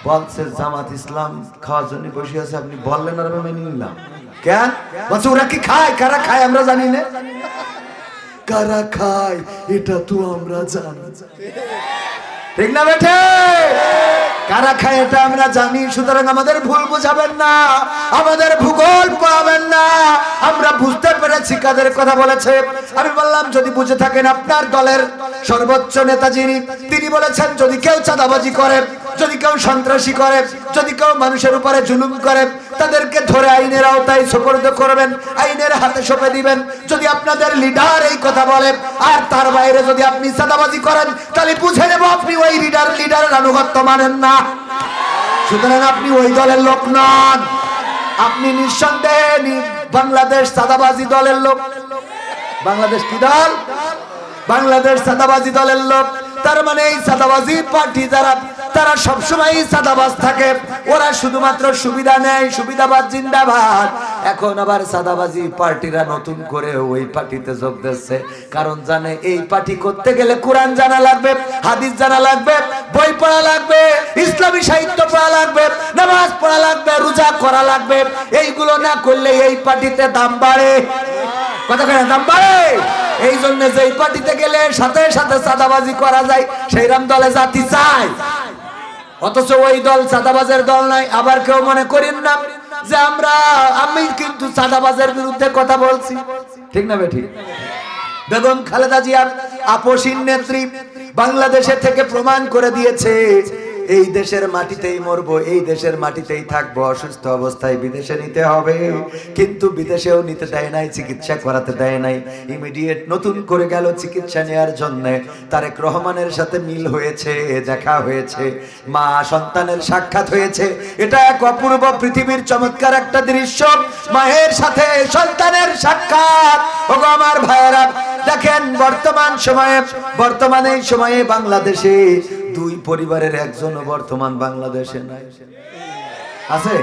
বলছে জামাত ইসলাম খাওয়ার জন্য বসে আছে, আপনি বললেন আর আমি মেনে নিলাম। কেন বলছে ওরা কি খায়, কারা খায় আমরা জানি না। কারা খায় এটা তো আমরা জানি, ঠিক না বেঠে? কারা খায় এটা আমরা জানি। সুতরাং আমাদের ভুল বুঝাবেন না, আমাদের ভূগোল পড়াবেন না। আমরা বুঝতে পেরেছি কাদের কথা বলেছে। আমি বললাম যদি বুঝে থাকেন, আপনার দলের সর্বোচ্চ নেতা যিনি, তিনি বলেছেন যদি কেউ চাঁদাবাজি করে, যদি কেউ সন্ত্রাসী করে, যদি কেউ মানুষের উপরে জুলুম করে, তাদেরকে ধরে আইনের আওতায় সোপর্দ করবেন, আইনের হাতে সঁপে দিবেন। যদি আপনাদের লিডার এই কথা বলে আর তার বাইরে যদি আপনি চাঁদাবাজি করেন, তাহলে বুঝে নেব আপনি ওই লিডারের আনুগত্য মানেন না। সুতরাং আপনি ওই দলের লোক নন, আপনি নিঃসন্দেহে বাংলাদেশ চাঁদাবাজি দলের লোক। বাংলাদেশ কি দল? বাংলাদেশ চাঁদাবাজি দলের লোক। তার মানে এই চাঁদাবাজি পার্টি যারা, তারা সবসময় চাঁদাবাজ থাকে, ওরা শুধুমাত্র সুবিধা নেয়, সুবিধাবাদ জিন্দাবাদ। এখন আবার চাঁদাবাজি পার্টিরা নতুন করে ওই পার্টিতে যোগ দিচ্ছে, কারণ জানে এই পার্টি করতে গেলে কোরআন জানা লাগবে, হাদিস জানা লাগবে, বই পড়া লাগবে, ইসলামী সাহিত্য পড়া লাগবে, নামাজ পড়া লাগবে, রোজা করা লাগবে। এইগুলো না করলে এই পার্টিতে দাম বাড়ে। কত করে দাম বাড়ে? এই জন্য যে পার্টিতে গেলে সাথে সাথে চাঁদাবাজি করা যায়, সেইরকম দলে জাতি চায়। অথচ ওই দল চাঁদাবাজের দল নাই। আবার কেউ মনে করেন না যে আমি কিন্তু চাঁদাবাজের বিরুদ্ধে কথা বলছি, ঠিক না বেঠিক? বেগম খালেদা জিয়া আপসীন নেত্রী বাংলাদেশে থেকে প্রমাণ করে দিয়েছে এই দেশের মাটিতেই মরবো, এই দেশের মাটিতেই থাকবো, অসুস্থ অবস্থায় বিদেশে নিতে হবে। কিন্তু বিদেশেও নিতে দেয় নাই, চিকিৎসা করাতে দেয় নাই। ইমিডিয়েট নতুন করে গেল চিকিৎসা নেওয়ার জন্য। তারেক রহমানের সাথে মিল হয়েছে, দেখা হয়েছে, মা সন্তানের সাক্ষাৎ হয়েছে। এটা এক অপূর্ব পৃথিবীর চমৎকার একটা দৃশ্য, মায়ের সাথে সন্তানের সাক্ষাৎ। ওগো আমার ভাইয়েরা, দেখেন বর্তমানে এই সময়ে বাংলাদেশে দুই পরিবারের একজনও বর্তমান বাংলাদেশে নাই। আছে?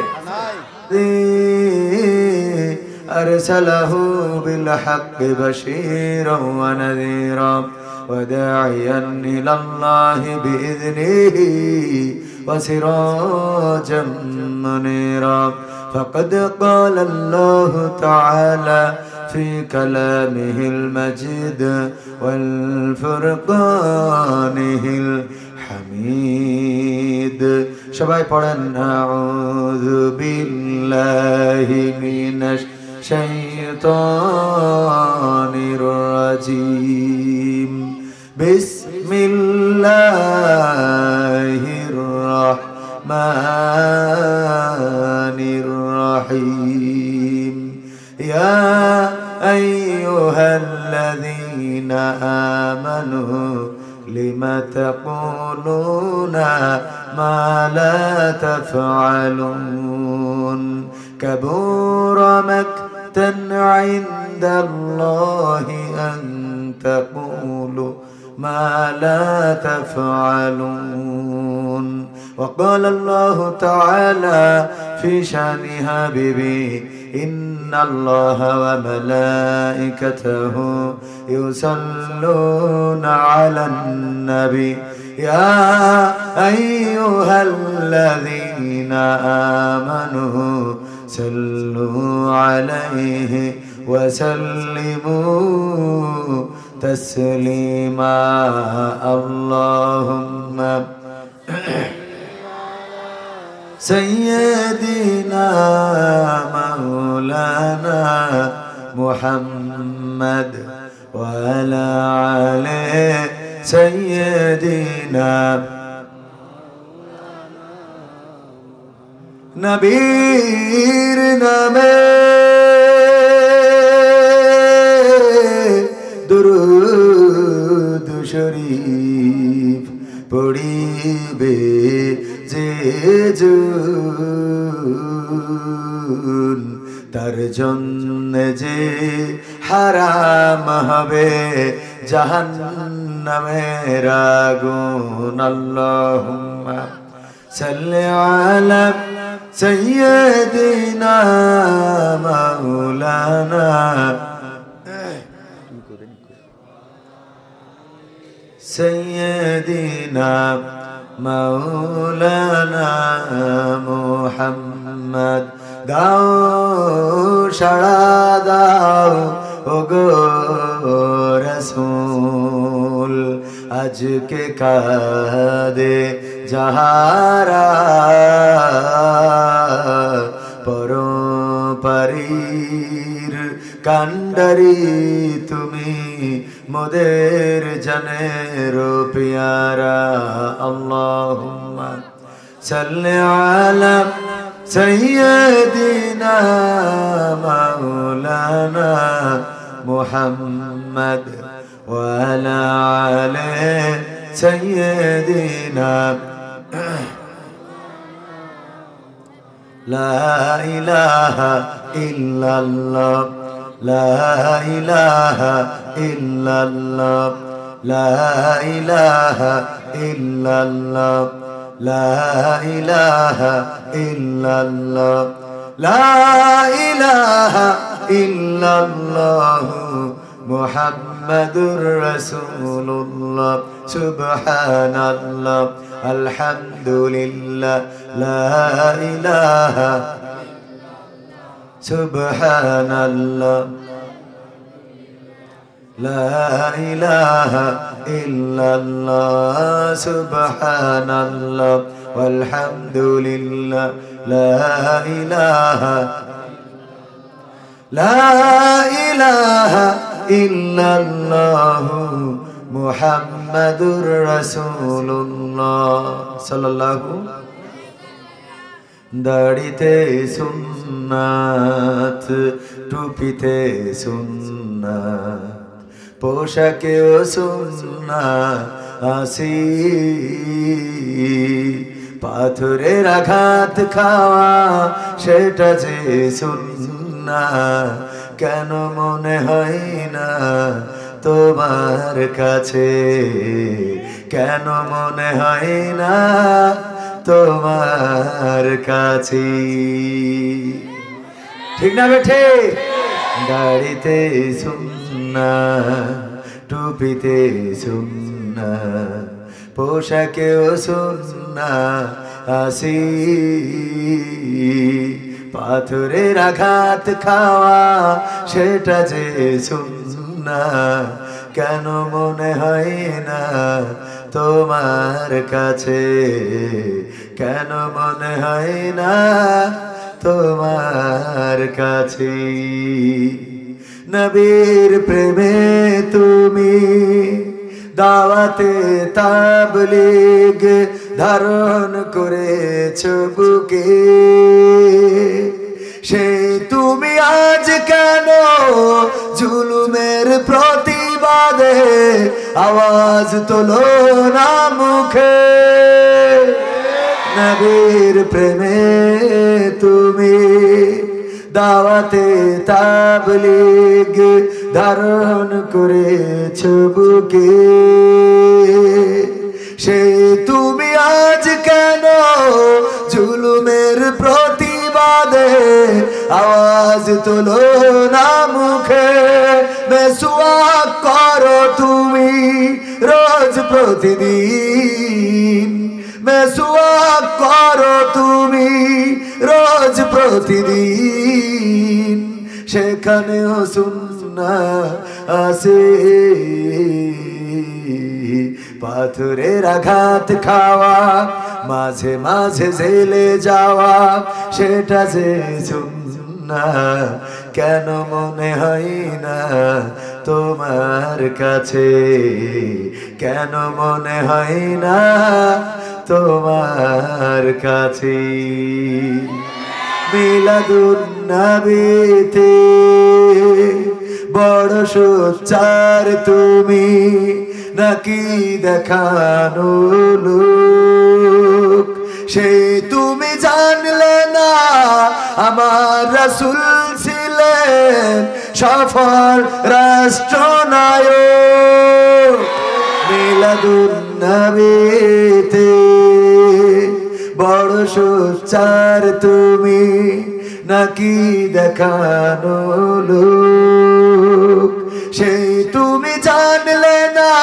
আরসালাহু বিল হাক্কি বাশীরাও ওয়া নাযীরা ওয়া দাঈয়ান ইলাল্লাহি বিইذনিহি ওয়া সিরাজাম মুনীরা। ফাকাদ ক্বালা আল্লাহু তাআলা في كلامه المجيد والفرقانه الحميد। সবাই পড়েন আউযু বিল্লাহি মিনাশ শাইতানির রাজীম। বিসমিল্লাহির রাহমানির রাহিম। ইয়া أيها الذين آمنوا لم تقولون ما لا تفعلون كبر مقتا عند الله أن تقولوا ما لا تفعلون. وقال الله تعالى في شأن حبيبه إن الله وملائكته يصلون على النبي يا أيها الذين آمنوا صلوا عليه وسلموا تسليما. اللهم سيدنا مولانا محمد وعلى آله سيدنا নবীর নামে দুরূদ শরীফ পড়িবে যে জন তার জন্য যে হারাম হবে জাহান্নামের আগুন। আল্লাহুম্মা সাল্লি আলা সাইয়্যিদিনা মাওলানা সাইয়্যিদিনা মাওলানা মুহাম্মদ দাও সাড়া দাও ওগো রাসূল আজকে কাঁদে যাহারা পরপারীর কান্ডারি তুমি মোদের জানের পিয়ারা আল্লাহুম্মা সাল্লি আলা সাইয়্যিদিনা মাওলানা মুহাম্মদ ওয়া আলা আলি সাইয়্যিদিনা লা ইলাহা ইল্লাল্লাহ লা ইলাহা ইল্লাল্লাহ লা ইলাহা ইল্লাল্লাহ লা ইলাহা ইল্লাল্লাহ লা ইলাহা ইল্লাল্লাহ মুহাম্মাদুর রাসূলুল্লাহ সুবহানাল্লাহ আলহামদুলিল্লাহ লা ইলাহা সুবহানাল্লাহ লা ইলাহা ইল্লাল্লাহ সুবহানাল্লাহ ওয়ালহামদুলিল্লাহ লা ইলাহা ইল্লাল্লাহ মুহাম্মাদুর রাসূলুল্লাহ সাল্লাল্লাহু দাড়িতে সুন্নাত টুপিতে সুন্নাত পোশাকেও সুন্নাত আসি পাথরের আঘাত খাওয়া সেটা যে সুন্নাত কেন মনে হয় না তোমার কাছে কেন মনে হয় না তোমার কাছে ঠিক না বেঠে দাড়িতে সুন্নাত টুপিতে সুন্নাত পোশাকেও সুন্নাত আসি পাথরের আঘাত খাওয়া সেটা যে সুন্নাত কেন মনে হয় না তোমার কাছে কেন মনে হয় না তোমার কাছে নবীর প্রেমে তুমি দাওয়াতে তাবলীগ ধারণ করেছো বুকে সে তুমি আজ কেন জুলুমের প্রতিবাদে আওয়াজ তোলো না মুখে নবীর প্রেমে তুমি দাওয়াতে তাবলীগ ধারণ করেছো বুকে সে তুমি আজ কেন জুলুমের প্রতিবাদে আওয়াজ তোলো না মুখে মেসওয়াক করো তুমি রোজ প্রতিদিন মেসওয়াক করো তুমি রোজ প্রতিদিন সেখানেও সুন্নাত আছে পাথরের আঘাত খাওয়া মাঝে মাঝে জেলে যাওয়া সেটা যে সুন্নাত কেন মনে হয় না তোমার কাছে কেন মনে হয় না তোমার কাছে মিলাদুন নবীতে বড় সোচ্চার তুমি নাকি দেখানো লোক সেই তুমি জানলে না আমার রাসূল ছিলেন সফল রাষ্ট্রনায়ক মিলাদুন নবীতে বড় সোচ্চার তুমি নাকি দেখানো লোক সেই তুমি জানলে না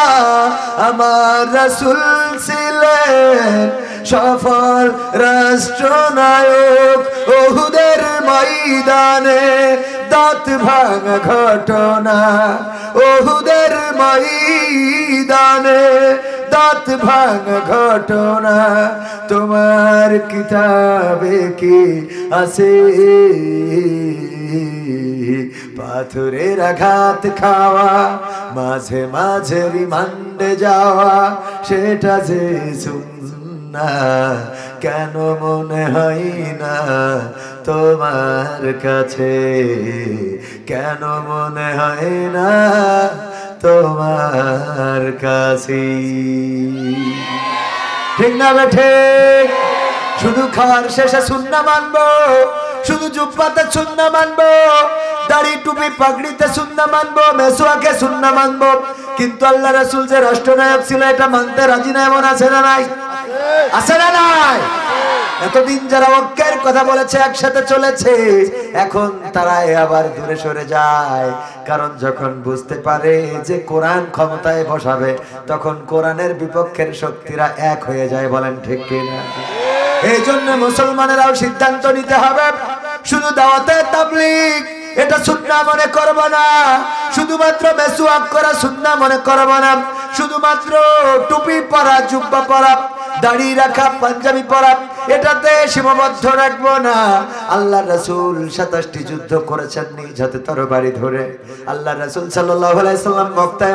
আমার রাসূল ছিলেন সফল রাষ্ট্রনায়ক। উহুদের ময়দানে দাঁত ভাঙা ঘটনা, উহুদের ময়দানে দাঁত ভাঙা ঘটনা তোমার কিতাবে কি আছে? পাথরের আঘাত খাওয়া, মাঝে মাঝে রিমান্ডে যাওয়া, সেটা যে সুন্নাহ কেন মনে হয় না তোমার কাছে? কেন মনে হয় না তোমার কাছে? ঠিক না বেঠে? শুধু খাওয়ার শেষে সুন্নাহ মানবো, শুধু জুব্বাতে সুন্নাহ মানবো, দাড়ি টুপি পাগড়িতে সুন্নাহ মানবো, মেসওয়াকে সুন্নাহ মানবো, কিন্তু আল্লাহ রাসূল যে রাষ্ট্রনায়ক ছিল এটা মানতে রাজি না, এমন আছে না নাই? আছে না নাই? এতদিন যারা ঐক্যের কথা বলেছে, একসাথে চলেছে, এখন তারা আবার দূরে সরে যায়। কারণ যখন বুঝতে পারে যে কোরআন ক্ষমতায় বসাবে, তখন কোরআনের বিপক্ষের শক্তিরা এক হয়ে যায়। বলেন ঠিক কিনা? এই জন্য মুসলমানেরাও সিদ্ধান্ত নিতে হবে, শুধু দাওয়াতে তাবলীগ এটা সুন্নাহ মনে করব না, শুধুমাত্র মেসওয়াক করা সুন্নাহ মনে করব না, শুধুমাত্র টুপি পরা, জুব্বা পরা, দাড়ি রাখা, পাঞ্জাবি পরা এটাতে সীমাবদ্ধ রাখবো না। আল্লাহ রাসূল 27টি যুদ্ধ করেছেন নিজ হাতে তরবারি ধরে। আল্লাহ রাসূল সাল্লাল্লাহু আলাইহি সাল্লাম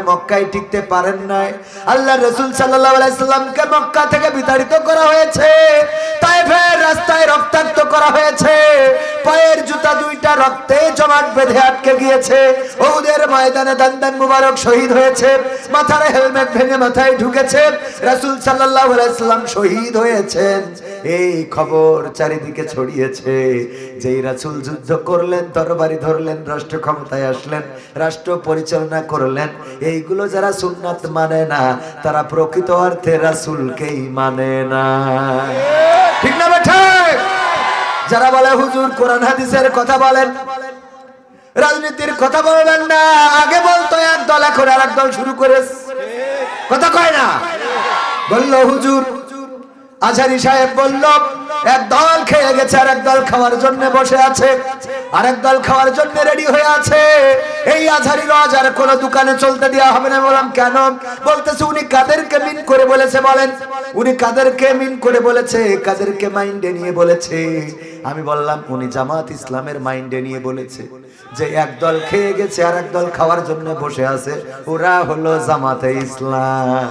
মক্কায় টিকতে পারেন নাই। আল্লাহ রাসূল সাল্লাল্লাহু আলাইহি সাল্লামকে মক্কা থেকে বিতাড়িত করা হয়েছে, তায়েফের রাস্তায় রক্তাক্ত করা হয়েছে, পায়ের জুতা দুইটা রক্তে জমাট বেঁধে আটকে গিয়েছে, উহুদের ময়দানে দান্দান মুবারক শহীদ হয়েছে, মাথার হেলমেট ভেঙে মাথায় ঢুকেছে, রাসূল সাল্লাল্লাহু আলাইহি সাল্লাম শহীদ হয়েছেন। এই খবর চারিদিকে ছড়িয়েছে। যেই রাসূল যুদ্ধ করলেন, তরবারি ধরলেন, রাষ্ট্র ক্ষমতায় আসলেন, রাষ্ট্র পরিচালনা করলেন, এইগুলো যারা সুন্নাত মানে না, তারা প্রকৃত অর্থে রাসূলকেই মানে না। ঠিক না বেঠা? যারা বলে হুজুর কোরআন হাদিসের কথা বলেন, রাজনীতির কথা বলবেন না, আগে বলতো এক দল, এখন আরেক দল শুরু করেছে, কথা কয় না? বললো হুজুর, আজহারি সাহেব বলল এক দল খেয়ে গেছে, আর এক দল খাওয়ার জন্য বসে আছে, আরেক দল খাওয়ার জন্য রেডি হয়ে আছে। এই আজহারি রজ আর কোন দোকানে চলতে দেওয়া হবে না। বললাম কেন? বলতেছে উনি কাদেরকে মিন করে বলেছে। বলেন উনি কাদেরকে মিন করে বলেছে, কাদেরকে মাইন্ডে নিয়ে বলেছে? আমি বললাম উনি জামাত ইসলামের মাইন্ডে নিয়ে বলেছে, যে এক দল খেয়ে গেছে আর এক দল খাওয়ার জন্য বসে আছে, ওরা হলো জামাতে ইসলাম।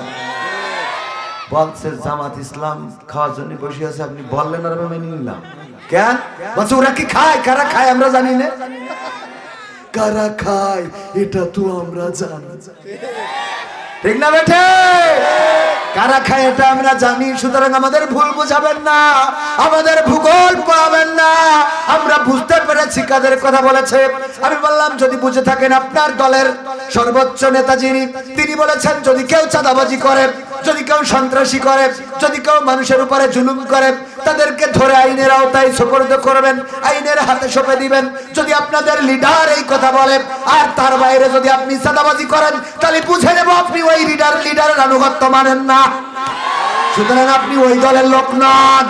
বলছে জামাত ইসলাম খাওয়ার জন্য বসে আছে, আপনি বললেন আর আমি মেনে নিলাম। কেন? বলছে ওরা কি খায়, কারা খায় আমরা জানি না। কারা খায় এটা তো আমরা জানি, ঠিক না বেঠে? কারা খায় এটা আমরা জানি। সুতরাং আমাদের ভুল বুঝাবেন না, আমাদের ভূগোল পাবেন না। আমরা বুঝতে পেরেছি কাদের কথা বলেছে। আমি বললাম যদি বুঝে থাকেন, আপনার দলের সর্বোচ্চ নেতা যিনি, তিনি বলেছেন যদি কেউ চাঁদাবাজি করে, যদি কেউ সন্ত্রাসী করে, যদি কেউ মানুষের উপরে জুলুম করে, তাদেরকে ধরে আইনের আওতায় সুপর্দ করবেন, আইনের হাতে সঁপে দিবেন। যদি আপনাদের লিডার এই কথা বলে আর তার বাইরে যদি আপনি চাঁদাবাজি করেন, তাহলে বুঝে নেব আপনি ওই লিডারের আনুগত্য মানেন না। সুতরাং আপনি ওই দলের লোক নন,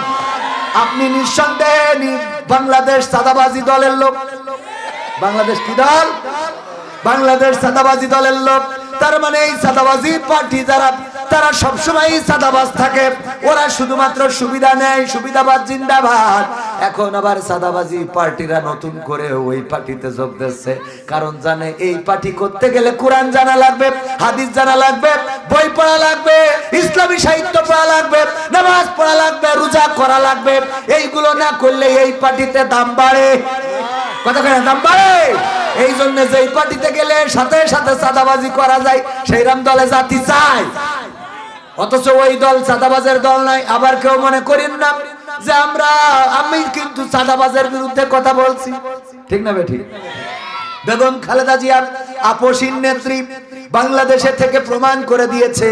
আপনি নিঃসন্দেহে বাংলাদেশ চাঁদাবাজি দলের লোক। বাংলাদেশ কি দল? বাংলাদেশ চাঁদাবাজি দলের লোক। তার মানে এই চাঁদাবাজি পার্টি যারা, তারা সবসময় চাঁদাবাজ থাকে, ওরা শুধুমাত্র সুবিধা নেয়, সুবিধাবাদ জিন্দাবাদ। এখন আবার চাঁদাবাজি পার্টিরা নতুন করে ওই পার্টিতে যোগ দিচ্ছে, কারণ জানে এই পার্টি করতে গেলে কোরআন জানা লাগবে, হাদিস জানা লাগবে, বই পড়া লাগবে, ইসলামী সাহিত্য পড়া লাগবে, নামাজ পড়া লাগবে, রোজা করা লাগবে। এইগুলো না করলে এই পার্টিতে দাম বাড়ে, কথা কয় না, দাম বাড়ে। এই জন্য যেই পার্টিতে গেলে সাথে সাথে চাঁদাবাজি করা যায়, সেইরাম দলে জাতি চায়। অথচ ওই দল চাঁদাবাজের দল নাই। আবার কেউ মনে করেন না যে আমি কিন্তু চাঁদাবাজের বিরুদ্ধে কথা বলছি, ঠিক না বেঠিক? বেগম খালেদা জিয়া আপসীন নেত্রী, বাংলাদেশে থেকে প্রমাণ করে দিয়েছে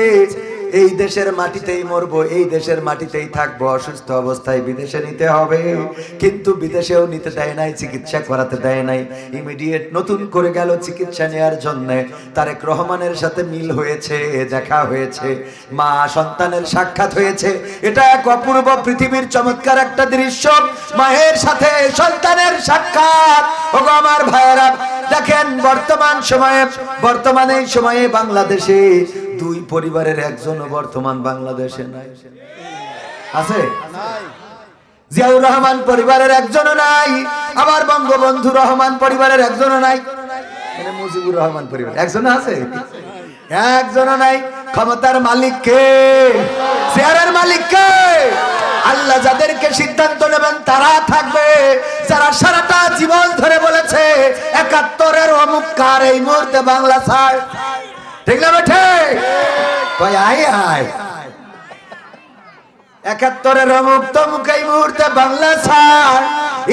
এই দেশের মাটিতেই মরবো, এই দেশের মাটিতেই থাকবো, অসুস্থ অবস্থায় বিদেশে নিতে হবে। কিন্তু বিদেশেও নিতে দেয় নাই, চিকিৎসা করাতে দেয় নাই। ইমিডিয়েট নতুন করে গেল চিকিৎসা নেওয়ার জন্য। তারেক রহমানের সাথে মিল হয়েছে, দেখা হয়েছে, মা সন্তানের সাক্ষাৎ হয়েছে। এটা এক অপূর্ব পৃথিবীর চমৎকার একটা দৃশ্য, মায়ের সাথে সন্তানের সাক্ষাৎ। ওগো আমার ভাইয়েরা, দেখেন বর্তমানে সময়ে বাংলাদেশে দুই পরিবারের একজনও বর্তমান বাংলাদেশে নাই। আছে? জিয়াউর রহমান পরিবারের একজনও নাই, আবার বঙ্গবন্ধু রহমান পরিবারের একজনও নাই, মুজিবুর রহমান পরিবার একজন আছে? একজনও নাই। ক্ষমতার মালিক কে? চেয়ারের মালিক কে? আল্লাহ যাদেরকে সিদ্ধান্ত নেবেন তারা থাকবে। যারা সারাটা জীবন ধরে বলেছে ৭১-এর অমুক কার এই মুহূর্তে বাংলা ছাড়, ঠিক না বেঠে? কই আয় আয় ৭১-এর অমুক তমুক এই মুহূর্তে বাংলা ছাড়,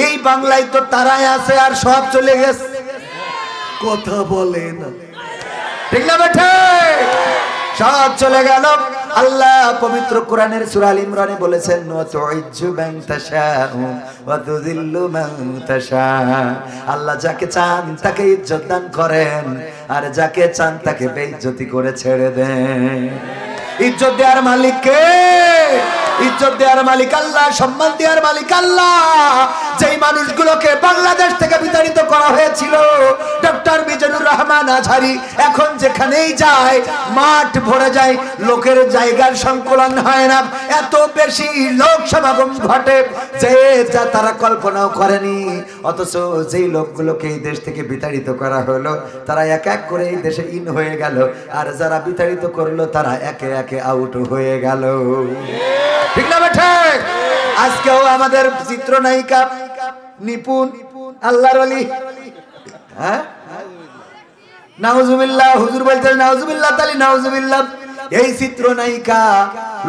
এই বাংলায় তো তারাই আছে আর সব চলে গেছে। কথা বলে না, ঠিক না বেঠে? সব চলে গেল। আল্লাহ পবিত্র কোরআনের সূরা আল ইমরানে বলেছেন, ওয়াতুইজ্জু মান তাশাউ ওয়া তুযিল্লু মান তাশা। আল্লাহ যাকে চান তাকে ইজ্জত দান করেন, আর যাকে চান তাকে বেইজ্জতি করে ছেড়ে দেন। ইজ্জত দেওয়ার মালিক কে? ইজ্জত দেওয়ার মালিক আল্লাহ, সম্মান দেওয়ার মালিক আল্লাহ। যেই মানুষগুলোকে বাংলাদেশ থেকে বিতাড়িত করা হয়েছিল, ডক্টর মিজানুর রহমান আজহারি, এখন যেখানেই যায় মাঠ ভরে যায়, লোকের জায়গার সংকুলন হয় না, এত বেশি লোক সমাগম ঘটে যে যা তারা কল্পনাও করেনি। অথচ যেই লোকগুলোকে এই দেশ থেকে বিতাড়িত করা হলো তারা এক এক করে এই দেশে ইন হয়ে গেল, আর যারা বিতাড়িত করলো তারা একে একে আউট হয়ে গেল, ঠিক না বেঠে? আজকেও আমাদের চিত্রনায়িকা নিপুণ আল্লাহর ওলি, হ্যাঁ নাউজুবিল্লাহ, হুজুর বলতেন নাউজুবিল্লাহ তালি নাউজুবিল্লাহ, এই চিত্রনায়িকা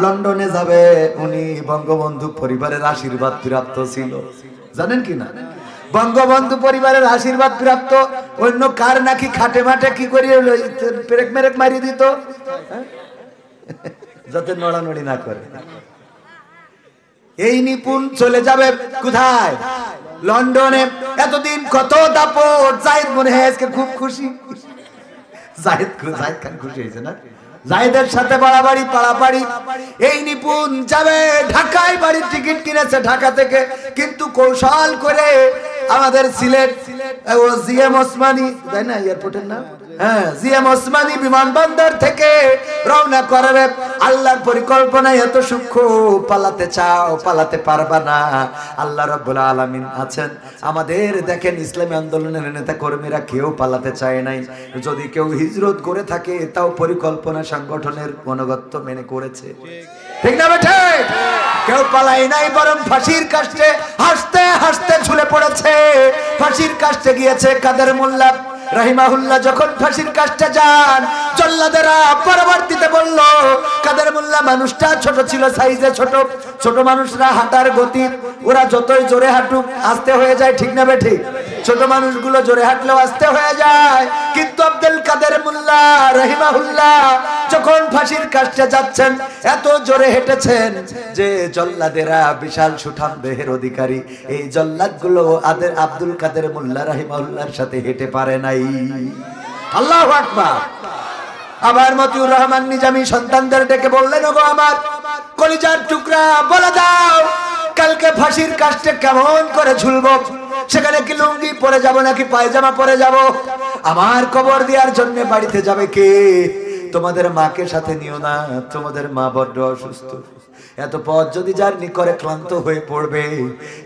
লন্ডনে যাবে। উনি বঙ্গবন্ধু পরিবারের আশীর্বাদ প্রাপ্ত ছিল, জানেন কি না? বঙ্গবন্ধু পরিবারের আশীর্বাদ প্রাপ্ত। অন্য কার নাকি খাটে মাঠে কি করে পেরেক মেরেক মারিয়ে দিত যাতে নড়ানড়ি না করে। এই নিপুণ চলে যাবে কোথায়? লন্ডনে। এতদিন কত দাপট, জায়েদ মনে হয় আজকে খুব খুশি। জায়েদ খান খুশি হয়েছে না? জায়েদের সাথে বাড়াবাড়ি পাড়াপাড়ি। এই নিপুণ যাবে ঢাকায়, বাড়ির টিকিট কিনেছে ঢাকা থেকে, কিন্তু কৌশল করে আমাদের সিলেট ও জিএম ওসমানী, তাই না এয়ারপোর্টের নাম? হ্যাঁ, জিএম ওসমানী বিমানবন্দর থেকে রওনা করবে। আল্লাহর পরিকল্পনায় এত সূক্ষ্ম, পালাতে চাও পালাতে পারবা না। আল্লাহ রাব্বুল আলামিন আছেন আমাদের। দেখেন ইসলামী আন্দোলনের নেতা কর্মীরা কেউ পালাতে চায় নাই। যদি কেউ হিজরত করে থাকে তাও পরিকল্পনা সংগঠনের অনুগত্য মেনে করেছে, ঠিক না বেঠে? কেউ পালাই নাই, বরং ফাঁসির কাস্টে হাসতে হাসতে ঝুলে পড়েছে। ফাঁসির কাস্টে গিয়েছে কাদের মোল্লা রাহিমাহুল্লাহ। যখন ফাঁসির কাস্টে যান, জল্লাদেরা পরবর্তীতে বলল কাদের মোল্লা মানুষটা ছোট ছিল, সাইজে ছোট। ছোট মানুষরা হাঁটার গতি, ওরা যতই জোরে হাঁটুক আস্তে হয়ে যায়, ঠিক না বেঠিক? ছোট মানুষগুলো জোরে হাঁটলেও আস্তে হয়ে যায়। কিন্তু আব্দুল কাদের মোল্লা রাহিমাহুল্লাহ যখন ফাঁসির কাস্টে যাচ্ছেন, এত জোরে হেঁটেছেন যে জল্লাদেরা, বিশাল সুঠাম দেহের অধিকারী এই জল্লাদগুলো আব্দুল কাদের মোল্লা রাহিমাহুল্লাহর সাথে হেঁটে পারে নাই। আল্লাহু আকবার। আবার মতিউর রহমান নিজামী সন্তানদের ডেকে বললেন, ওগো আমার কলিজার টুকরা, বলে দাও কালকে ফাঁসির কাস্টে কেমন করে ঝুলবো? সেখানে কি লুঙ্গি পরে যাব নাকি পায়জামা পরে যাব? আমার কবর দেওয়ার জন্য বাড়িতে যাবে কে? তোমাদের মাকে সাথে নিও না, তোমাদের মা বড্ড অসুস্থ। এত পথ যদি জার্নি করে ক্লান্ত হয়ে পড়বে,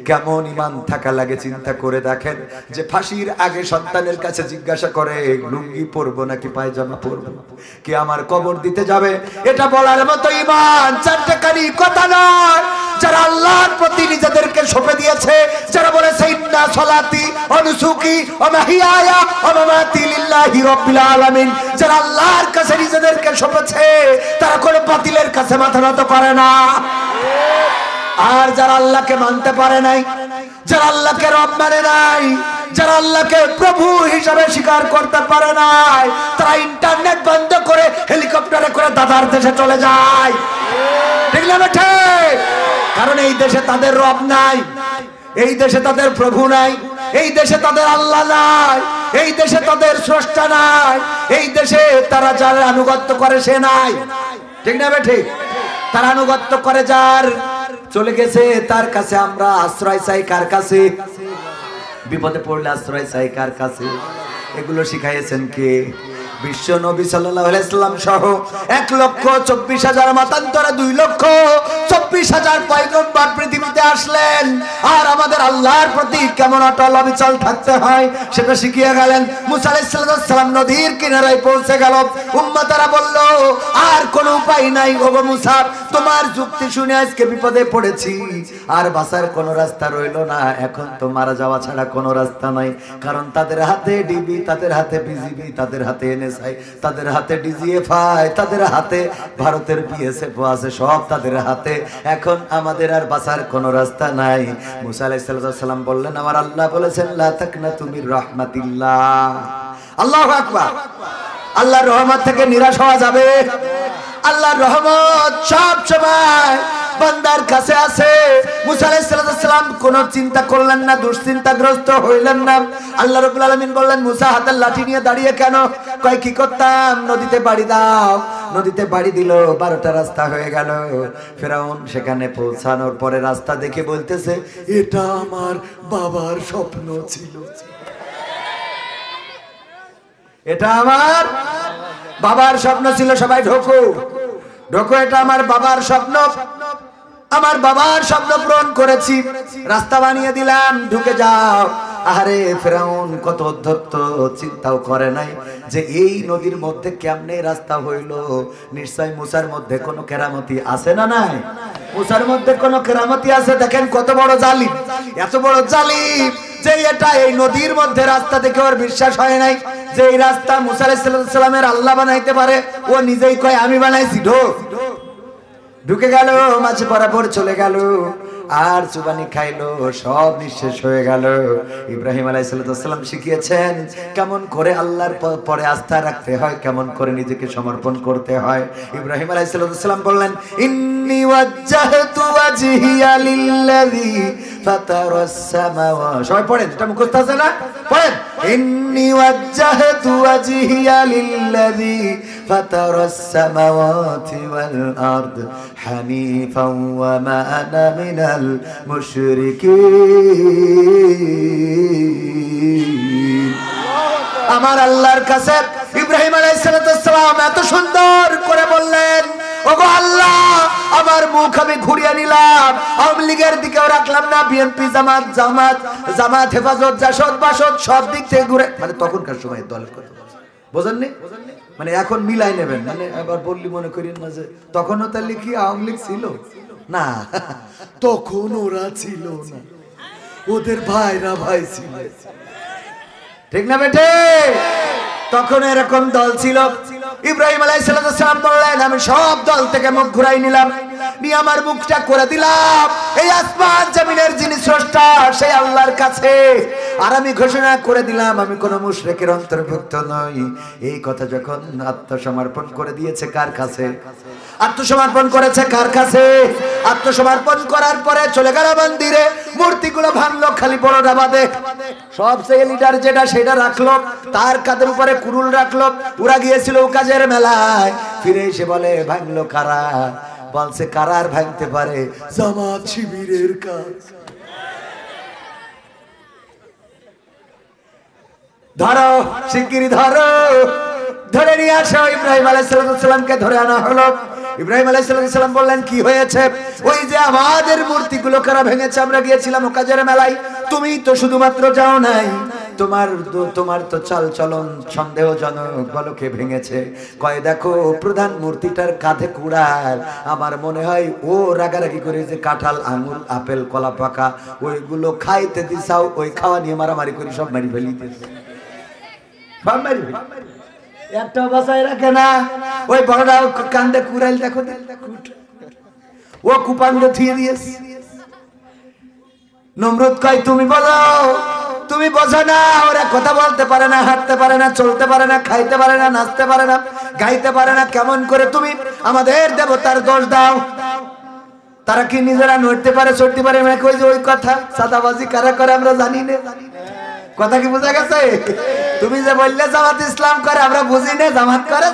কেমন ঈমান থাকা লাগে চিন্তা করে দেখেন। যে ফাঁসির আগে সন্তানের কাছে জিজ্ঞাসা করে লুঙ্গি পরবো নাকি পায়জামা পরবো, কে আমার কবর দিতে যাবে? এটা বলার মতো ঈমান চারটেকানি কথা নয়। যারা আল্লাহর প্রতি নিজেদেরকে সঁপে দিয়েছে, যারা বলেছে ইন্না সলাতি ওয়া নুসুকি ওয়া মাহিয়ায়া ওয়া মামাতি লিল্লাহি রাব্বিল আলামিন, যারা আল্লাহর কাছে নিজেদেরকে সঁপেছে তারা কোনো বাতিলের কাছে মাথা নত করে না। আর যারা আল্লাহকে মানতে পারে নাই, যারা আল্লাহকে রব মানে নাই, যারা আল্লাহকে প্রভু হিসাবে স্বীকার করতে পারে নাই, তারা ইন্টারনেট বন্ধ করে হেলিকপ্টারে করে দাদার দেশে চলে যায়। ঠিক না বেঠে? কারণ এই দেশে তাদের রব নাই, এই দেশে তাদের প্রভু নাই, এই দেশে তাদের আল্লাহ নাই, এই দেশে তাদের স্রষ্টা নাই, এই দেশে তারা যার আনুগত্য করে সে নাই। ঠিক না বেঠে? তারা আনুগত্য করে যার চলে গেছে তার কাছে। আমরা আশ্রয় চাই কার কাছে? বিপদে পড়লে আশ্রয় চাই কার কাছে? এগুলো শিখাইছেন কে? বিশ্ব নবী সাল্লাল্লাহু আলাইহি সাল্লাম সহ 1,24,000 মতান্তরে 2,24,000 পয়গম্বর পৃথিবীতে আসলেন, আর আমাদের আল্লাহর প্রতি কেমন অটল অবিচল থাকতে হয় সেটা শিখিয়ে গেলেন। মুসা আলাইহিস সালাম নদীর কিনারায় পৌঁছে গেল, উম্মতেরা বলল আর কোনো উপায় নাই, ওগো মুসা তোমার যুক্তি শুনে আজকে বিপদে পড়েছি, আর বাঁচার কোনো রাস্তা রইল না, এখন তো মারা যাওয়া ছাড়া কোনো রাস্তা নাই। কারণ তাদের হাতে ডিবি, তাদের হাতে বিজিবি, তাদের হাতে এনএসআই, তাদের হাতে ডিজিএফআই, তাদের হাতে ভারতের বিএসএফ আছে, সব তাদের হাতে। এখন আমাদের আর বাঁচার কোনো রাস্তা নাই। মুসা আলাইহিস সালাম বললেন আমার আল্লাহ বলেছেন লা তাকনাতু মির রাহমাতিল্লাহ। আল্লাহু আকবার। আল্লাহর রহমত থেকে নিরাশ হওয়া যাবে? আল্লাহর রহমত সব সময় বান্দার কাছে আছে। মুসা আলাইহিস সালাম কোনো চিন্তা করলেন না, দুশ্চিন্তাগ্রস্ত হইলেন না। আল্লাহ রাব্বুল আলামিন বললেন মুসা হাতের লাঠি নিয়ে দাঁড়িয়ে কেন? কয় কি করতাম? নদীতে বাড়ি দাও। নদীতে বাড়ি দিল, 12টা রাস্তা হয়ে গেল। ফেরাউন সেখানে পৌঁছানোর পরে রাস্তা দেখে বলতেছে এটা আমার বাবার স্বপ্ন ছিল, এটা আমার বাবার স্বপ্ন ছিল। সবাই ঢোকো ঢোকো, এটা আমার বাবার স্বপ্ন, আমার বাবার স্বপ্ন পূরণ করেছি, রাস্তা বানিয়ে দিলাম, ঢুকে যাও। আরে ফেরাউন কত অধ্যত্ত, চিন্তাও করে নাই যে এই নদীর মধ্যে কেমনে রাস্তা হইল। নিশ্চয় মুসার মধ্যে কোনো কেরামতি আছে না নাই? মুসার মধ্যে কোনো কেরামতি আছে। দেখেন কত বড় জালিম, এত বড় জালিম যে এটা এই নদীর মধ্যে রাস্তা দেখে ওর বিশ্বাস হয় নাই যে এই রাস্তা মুসা আলাইহিস সালামের আল্লাহ বানাইতে পারে। ও নিজেই কয় আমি বানাইছি। ঢুকে গেল, মাঝে বরাবর চলে গেল, আর চুবানি খাইলো, সব নিঃশেষ হয়ে গেল। ইব্রাহিম আলাইহিস সালাম শিখিয়েছেন কেমন করে আল্লাহর পরে আস্থা রাখতে হয়, কেমন করে নিজেকে সমর্পণ করতে হয়। ইব্রাহিম আলাইহিস সালাম বললেন ইন্নী ওয়াজ্জাহতু ওয়াজহিয়া লিল্লাযী ফাতারাস সামাওয়াতি। সবাই পড়েন, এটা মুখস্থ আছে না? পড়েন ইন্নী ওয়াজ্জাহতু ওয়াজহিয়া লিল্লাযী ফাতারাস সামাওয়াতি ওয়াল আরদ হানিফান ওয়া মা আনা মিনাল মুশরিকিন। আমার আল্লাহর কাছে ইব্রাহিম আলাইহিস সালাম এত সুন্দর করে বললেন ওগো আল্লাহ আমার মুখ আমি ঘুরিয়ে নিলাম, আওয়ামী লীগের দিকেও রাখলাম না, বিএনপি জামাত হেফাজত জাসদ বাসদ সব দিক থেকে ঘুরে, মানে তখনকার সময় দলের কথা বোঝেননি, মানে এখন মিলাই নেবেন, মানে আবার বললি মনে করেন না যে তখনও তাহলে কি আওয়ামী লীগ ছিল না, তখন ওরা ছিল না, ওদের ভাইরা ভাই ছিল, ঠিক না বেটে? তখন এরকম দল ছিল। ইব্রাহিম আলাইহিস সালাম বললেন আমি সব দল থেকে মুখ ঘুরাই নিলাম, নিয়ে আমার মুখটা করে দিলাম এই আসমান জমিনের যিনি স্রষ্টা সেই আল্লাহর কাছে। আর আমি ঘোষণা করে দিলাম আমি কোন মুশরিকের অন্তর্ভুক্ত নই। এই কথা যখন আত্মসমর্পণ করে দিয়েছে কার কাছে? আত্মসমর্পণ করেছে কার কাছে? আত্মসমর্পণ করার পরে চলে গেল মন্দিরে, মূর্তিগুলো ভাঙলো, খালি বড়টা বাদে সবচেয়ে লিডার যেটা সেটা রাখলো, তার কাঁধের উপরে কুরুল রাখলো। ওরা গিয়েছিল কাজের মেলায়, ফিরে এসে বলে ভাঙলো কারা? বলছে কারা আর ভাঙতে পারে? জামাত শিবিরের কাজ। ধরো শিগগিরই ধরো, ধরে নিয়ে আসো। ইব্রাহিম আলাইহিস সালামকে ধরে আনা হলো। ইব্রাহিম আলাইহিস সালাম বললেন কি হয়েছে? ওই যে আমাদের মূর্তিগুলো কারা ভেঙেছে, আমরা গিয়েছিলাম কাজের মেলায়, তুমি তো শুধুমাত্র যাও নাই, তোমার তো চাল চলন সন্দেহজনক, বলো কে ভেঙেছে? কয় দেখো প্রধান মূর্তিটার কাঁধে কুড়াল, আমার মনে হয় ও রাগারাগি করে যে কাঁঠাল আঙুর আপেল কলা পাকা ওইগুলো খাইতে দিছাও, ওই খাওয়া নিয়ে মারামারি করে সব মারি ফেলিতেছে, সব মারি একটা বাসায় রাখে না। ওই বড়টা কান্দে কুড়াইল দেখো, ও কুপান্ড থিয়ে দিয়েছে। নমরুদ কয় তুমি বলো, তুমি বোঝো না, ওরা কথা বলতে পারে না, হাঁটতে পারে না, চলতে পারে না, খাইতে পারে না, নাচতে পারে না, গাইতে পারে না, কেমন করে তুমি আমাদের দেবতার দোষ দাও? তারা কি নিজেরা নড়তে পারে, চড়তে পারে না? কই যে ওই কথা, সাদাবাজি কারা করে আমরা জানি না। কথা কি বোঝা গেছে? তুমি যে বললে জামাত ইসলাম করে, আমরা বুঝি না জামাত করে।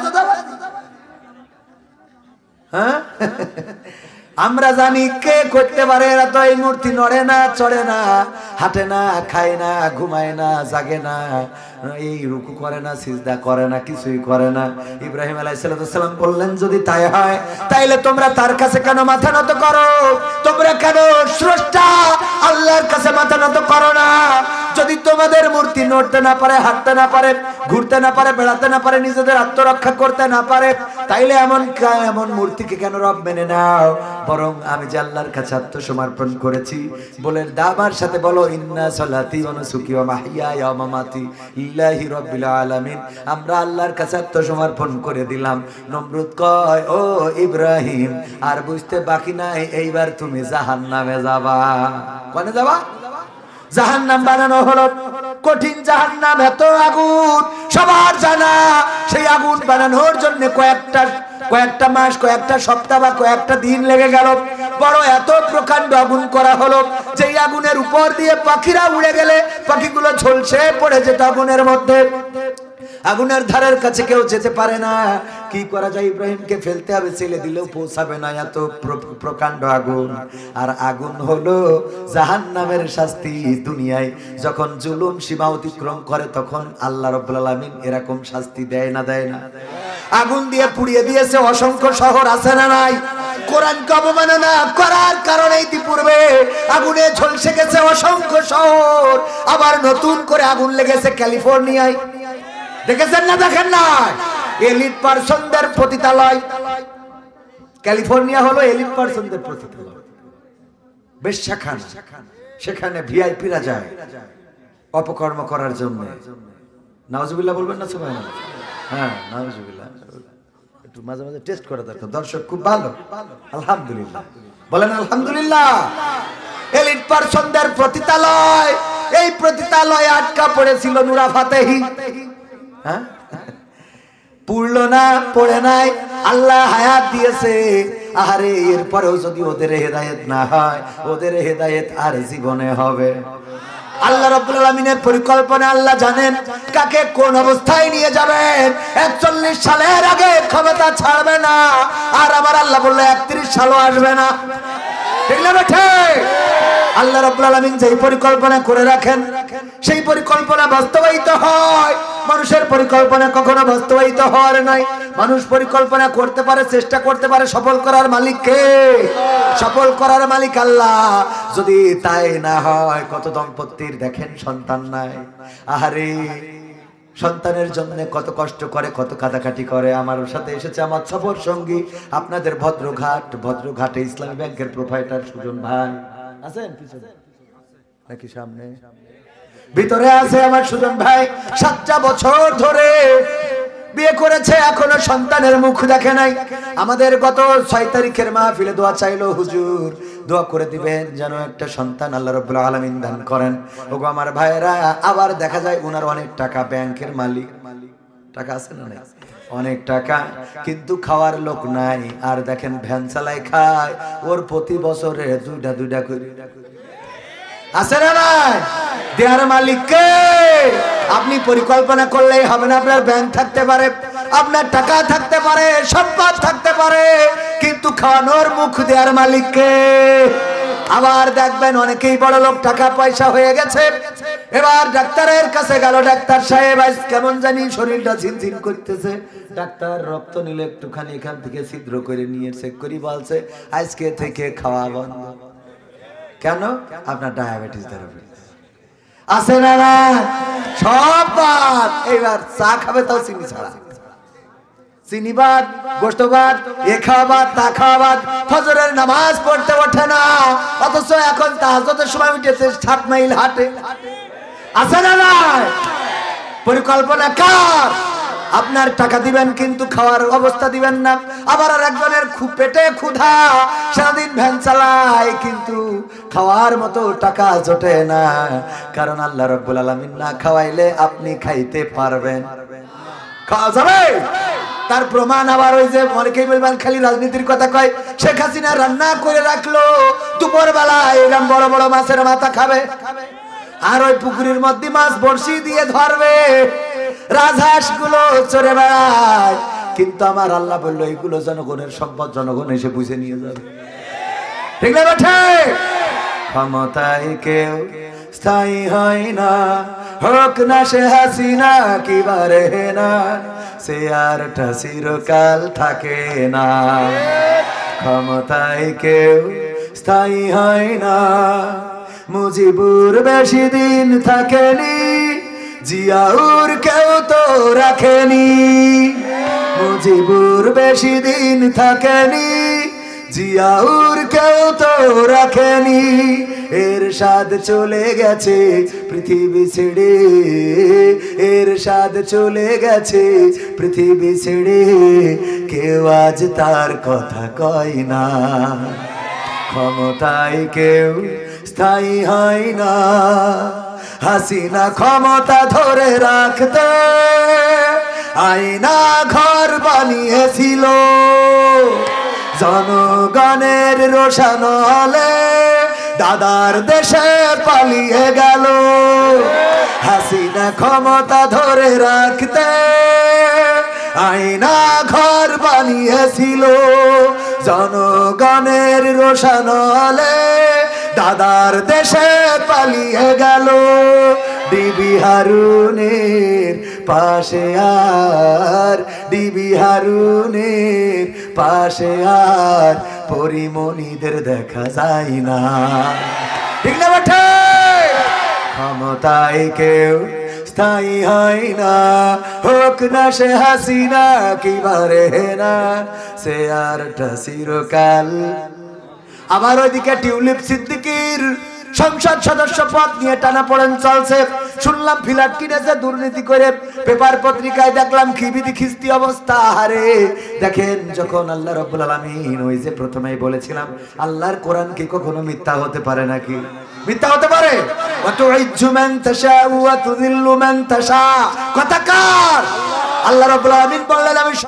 হ্যাঁ, আমরা জানি কে করতে পারে। এরা তো এই মূর্তি নড়ে না, চড়ে না, হাঁটে না, খায় না, ঘুমায় না, জাগে না, এই রুকু করে না, সিজদা করে না, কিছুই করে না। ইব্রাহিম আলাইহিস সালাম বললেন যদি তাই হয় তাইলে তোমরা তার কাছে কেন মাথা নত করো? তোমরা কেন স্রষ্টা আল্লাহর কাছে মাথা নত করো না? যদি তোমাদের মূর্তি নড়তে না পারে, হাঁটতে না পারে, ঘুরতে না পারে, বেড়াতে না পারে, নিজেদের আত্মরক্ষা করতে না পারে, তাইলে এমন মূর্তিকে কেন রব মেনে নাও? বরং আমি যে আল্লাহর কাছে আত্মসমর্পণ করেছি বলে দাবার সাথে বলো ইন্না সালাতি ওয়া নুসুকি ওয়া মাহইয়ায়া ওয়া মামাতি লিল্লাহি রাব্বিল আলামিন। আমরা আল্লাহর কাছে আত্মসমর্পণ করে দিলাম। নমরুদ কয় ও ইব্রাহিম, আর বুঝতে বাকি নাই, এইবার তুমি জাহান্নামে যাবা। কোনে যাবা? জাহান্নাম বানানো হলো, কঠিন জাহান্নাম, এত আগুন সবার জানা। সেই আগুন বানানোর জন্য কয়েকটা মাস, কয়েকটা সপ্তাহ বা কয়েকটা দিন লেগে গেল। বড় এত প্রকাণ্ড আগুন করা হলো, যেই আগুনের উপর দিয়ে পাখিরা উড়ে গেলে পাখিগুলো ঝলসে পড়ে যেত আগুনের মধ্যে। আগুনের ধারের কাছে কেউ যেতে পারে না। কি করা যায়? ইব্রাহিমকে ফেলতে হবে, ছেলে দিলেও পৌঁছাবে না, এত প্রকাণ্ড আগুন। আর আগুন হলো জাহান্নামের শাস্তি। দুনিয়ায় যখন জুলুম সীমা অতিক্রম করে তখন আল্লাহ রাব্বুল আলামিন এরকম শাস্তি দেয় না, দেয় না? আগুন দিয়ে পুড়িয়ে দিয়েছে অসংখ্য শহর, আছে না নাই? কোরআনকে অবমাননা করার কারণে ইতিপূর্বে আগুনে ঝলসে গেছে অসংখ্য শহর। আবার নতুন করে আগুন লেগেছে ক্যালিফোর্নিয়ায়। দেখেছেন না? দেখেন না? এলিট পার্সনদের পতিতালয় ক্যালিফোর্নিয়া হলো এলিট পার্সনদের পতিতালয়, বেশ্যাখানা। সেখানে ভিআইপিরা যায় অপকর্ম করার জন্য। নাউজুবিল্লাহ বলবেন না সবাই? হ্যাঁ, নাউজুবিল্লাহ। একটু মাঝে মাঝে টেস্ট করা দরকার। দর্শক খুব ভালো, আলহামদুলিল্লাহ বলেন আলহামদুলিল্লাহ। এলিট পার্সনদের পতিতালয়, এই পতিতালয়ে আটকা পড়েছিল নূরা ফাতেহি। হ্যাঁ, পুরলো না, পড়ে নাই, আল্লাহ হায়াত দিয়েছে। আরে এরপরেও যদি ওদের হেদায়েত না হয়, ওদের হেদায়েত আর জীবনে হবে? আল্লাহ রাব্বুল আলামিনের পরিকল্পনা আল্লাহ জানেন কাকে কোন অবস্থায় নিয়ে যাবেন। 41 সালের আগে ক্ষমতা ছাড়বে না, আর আমার আল্লাহ বললে 31 সালও আসবে না। ঠিক না বেঠে? আল্লাহ রাব্বুল আলামিন যেই পরিকল্পনা করে রাখেন সেই পরিকল্পনা বাস্তবায়িত হয়। মানুষের পরিকল্পনা কখনো বাস্তবায়িত হওয়ার নয়। মানুষ পরিকল্পনা করতে পারে, চেষ্টা করতে পারে, সফল করার মালিক কে? সফল করার মালিক আল্লাহ। যদি তাই না হয়, কত দম্পতির দেখেন সন্তান নাই। আহারে, সন্তানের জন্য কত কষ্ট করে, কত কাটাকাটি করে। আমার সাথে এসেছে আমার সফর সঙ্গী আপনাদের ভদ্রঘাটে ইসলামী ব্যাংকের প্রোপাইটার সুজন ভাই। আছেন পিছনে নাকি সামনে? ভিতরে আছে আমার সুজন ভাই। 7টা বছর ধরে বিয়ে করেছে, এখনো সন্তানের মুখ দেখে নাই। আমাদের গত 6 তারিখের মাহফিলে দোয়া চাইলো, হুজুর দোয়া করে দিবেন যেন একটা সন্তান আল্লাহ রাব্বুল আলামিন দান করেন। ওগো আমার ভাইরা, আবার দেখা যায় ওনার অনেক টাকা, ব্যাংকের মালিক, টাকা আছে না? অনেক টাকা, কিন্তু খাওয়ার লোক নাই। আর দেখেন ভ্যান চালাই খায়, ওর প্রতি বছরে দুইটা করে আছে না নাই? দেয়ার মালিক কে? আপনি পরিকল্পনা করলেই হবে না। আপনার ব্যাংক থাকতে পারে, আপনার টাকা থাকতে পারে, সম্পদ থাকতে পারে, কিন্তু খাওয়ানোর মুখ দেয়ার মালিক কে? আবার দেখবেন অনেকেই বড় লোক, টাকা পয়সা হয়ে গেছে। এবার ডাক্তারের কাছে গেল, ডাক্তার সাহেব আজ কেমন জানি শরীরটা ঝিনঝিন করতেছে। ডাক্তার রক্ত নিলে একটুখানি এখান থেকে ছিদ্র করে নিয়ে চেক করি, বলছে আজকে থেকে খাওয়া বন্ধ। কেন? আপনার ডায়াবেটিস ধরবে। আছে না না? সব বাদ। এবার চা খাবে তাও চিনি ছাড়া। চিনি বাদ, গোশত বাদ, এ খাওয়া বাদ, তা খাওয়া বাদ। ফজরের নামাজ পড়তে ওঠে না, অথচ এখন তাহাজ্জুদের সময় উঠেছে 7 মাইল হাঁটে। আছে না না? পরিকল্পনা কার? আপনার টাকা দিবেন কিন্তু খাওয়ার অবস্থা দিবেন না। আবার আর একজনের পেটে ক্ষুধা, সারাদিন ভ্যান চালায় কিন্তু খাওয়ার মতো টাকা জোটে না, কারণ আল্লাহ রাব্বুল আলামিন না খাওয়াইলে আপনি খাইতে পারবেন, খাওয়া যাবে। তার প্রমাণ আবার ওই যে অনেকেই বলবেন খালি রাজনীতির কথা কয়, শেখ হাসিনা রান্না করে রাখলো দুপুর বেলা এরকম বড় বড় মাছের মাথা খাবে, আর ওই পুকুরের মধ্যে মাছ বড়শি দিয়ে ধরবে, রাজহাঁস গুলো চড়ে বেড়ায়, কিন্তু আমার আল্লাহ বললো এইগুলো জনগণের সম্পদ, জনগণ এসে বুঝে নিয়ে যাবে, ঠিক না বেঠে? ক্ষমতায় কেউ স্থায়ী হয় না, হোক না সে হাসিনা কি বারে না, সে আরটা চিরকাল থাকে না। ক্ষমতায় কেউ স্থায়ী হয় না, মুজিবুর বেশি দিন থাকেনি, জিয়াউর কেউ তো রাখেনি, মুজিবুর বেশি দিন থাকেনি, জিয়াউর কেউ তো রাখেনি, এরশাদ চলে গেছে পৃথিবী ছেড়ে, এরশাদ চলে গেছে পৃথিবী ছেড়ে, কেউ আজ তার কথা কয় না। ক্ষমতায় কেউ স্থায়ী হয় না, হাসিনা ক্ষমতা ধরে রাখতে আয়না ঘর বানিয়েছিল, জনগণের রোশন হলে দাদার দেশে পালিয়ে গেল। হাসিনা ক্ষমতা ধরে রাখতে আয়না ঘর বানিয়েছিল, জনগণের রোশন হলে দাদার দেশে পালিয়ে গেল। ডিবি হারুনের পাশে আর, ডিবি হারুনের পাশে আর পরিমণিদের দেখা যায় না, ঠিক না বেঠে? ক্ষমতায় কেউ স্থায়ী হয় না, হোক না সে হাসিনা কি বারে না, সে আরটা চিরকাল। আবার ওইদিকে টিউলিপ সিদ্দিকীর সংসদ সদস্য পদ নিয়ে টানাপোড়েন চলছে, শুনলাম ফ্ল্যাট কিনেছে দুর্নীতি করে, পেপার পত্রিকায় দেখলাম খিবিদি খিস্তি অবস্থা। আরে দেখেন, যখন আল্লাহ রাব্বুল আলামিন, ওই যে প্রথমেই বলেছিলাম আল্লাহর কোরআন কি কখনো মিথ্যা হতে পারে নাকি? মিথ্যা হতে পারে? ওয়া তুইজ্জু মান তাশা ওয়া তুযিল্লু মান তাশা, কথা কার? আল্লাহ রাব্বুল আলামিন বললেন আমি